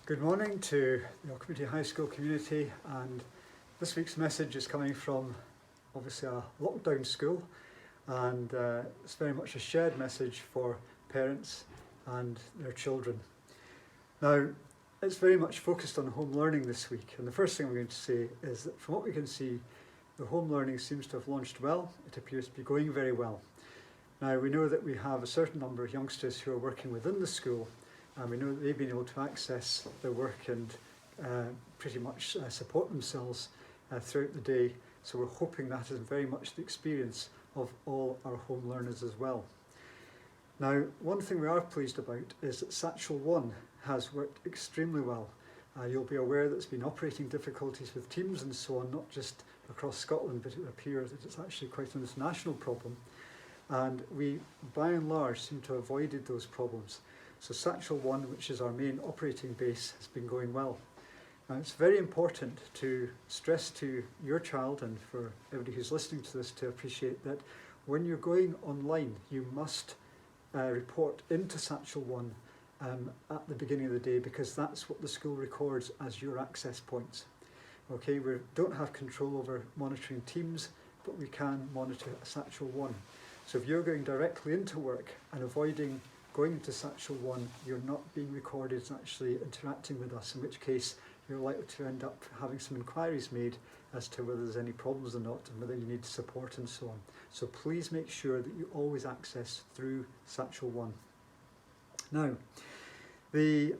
Good morning to the Auchmuty High School community, and this week's message is coming from obviously a lockdown school, and it's very much a shared message for parents and their children. Now, it's very much focused on home learning this week, and the first thing I'm going to say is that from what we can see, the home learning seems to have launched well. It appears to be going very well. Now, we know that we have a certain number of youngsters who are working within the school, and we know that they've been able to access their work and pretty much support themselves throughout the day. So we're hoping that is very much the experience of all our home learners as well. Now, one thing we are pleased about is that Satchel 1 has worked extremely well. You'll be aware that there's been operating difficulties with Teams and so on, not just across Scotland, but it appears that it's actually quite an international problem. And we, by and large, seem to have avoided those problems. So Satchel 1, which is our main operating base, has been going well. Now, it's very important to stress to your child and for everybody who's listening to this to appreciate that when you're going online, you must report into Satchel 1 at the beginning of the day, because that's what the school records as your access points. Okay, we don't have control over monitoring Teams, but we can monitor Satchel 1. So if you're going directly into work and avoiding going into Satchel 1, you're not being recorded as actually interacting with us, in which case you're likely to end up having some inquiries made as to whether there's any problems or not and whether you need support and so on. So please make sure that you always access through Satchel 1. Now, the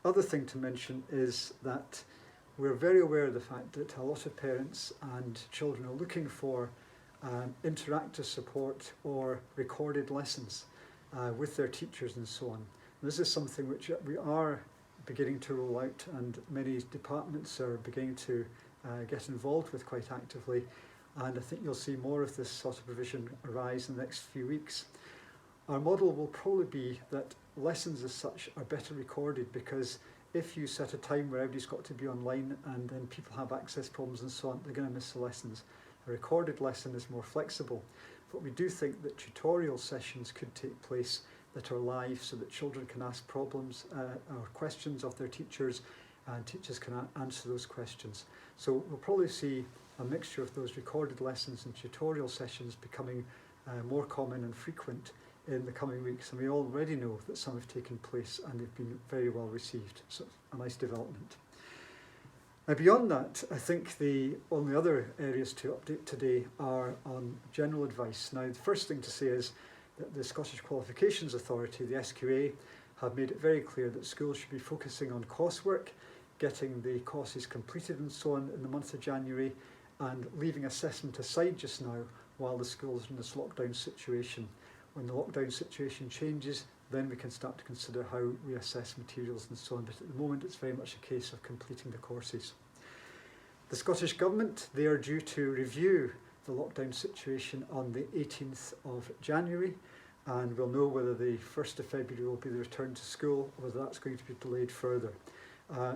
other thing to mention is that we're very aware of the fact that a lot of parents and children are looking for interactive support or recorded lessons with their teachers and so on. This is something which we are beginning to roll out, and many departments are beginning to get involved with quite actively, and I think you'll see more of this sort of provision arise in the next few weeks. Our model will probably be that lessons as such are better recorded, because if you set a time where everybody's got to be online and then people have access problems and so on, they're going to miss the lessons. A recorded lesson is more flexible, but we do think that tutorial sessions could take place that are live, so that children can ask problems or questions of their teachers, and teachers can answer those questions. So we'll probably see a mixture of those recorded lessons and tutorial sessions becoming more common and frequent in the coming weeks, and we already know that some have taken place and they've been very well received. So a nice development. Now, beyond that, I think the only other areas to update today are on general advice. Now, the first thing to say is that the Scottish Qualifications Authority, the SQA, have made it very clear that schools should be focusing on coursework, getting the courses completed and so on in the month of January, and leaving assessment aside just now while the schools are in this lockdown situation. When the lockdown situation changes, then we can start to consider how we assess materials and so on, but at the moment it's very much a case of completing the courses. The Scottish Government, they are due to review the lockdown situation on the 18th of January, and we'll know whether the 1st of February will be the return to school, or whether that's going to be delayed further.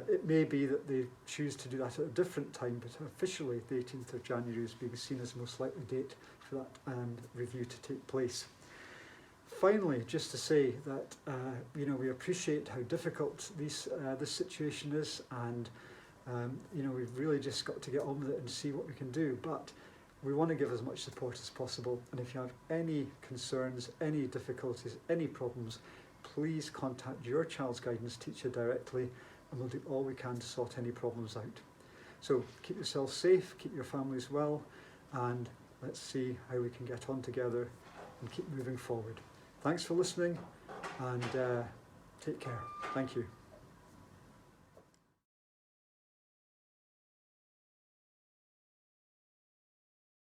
It may be that they choose to do that at a different time, but officially the 18th of January is being seen as the most likely date for that review to take place. Finally, just to say that we appreciate how difficult this situation is, and we've really just got to get on with it and see what we can do. But we want to give as much support as possible, and if you have any concerns, any difficulties, any problems, please contact your child's guidance teacher directly, and we'll do all we can to sort any problems out. So keep yourself safe, keep your families well, and let's see how we can get on together and keep moving forward. Thanks for listening, and take care. Thank you.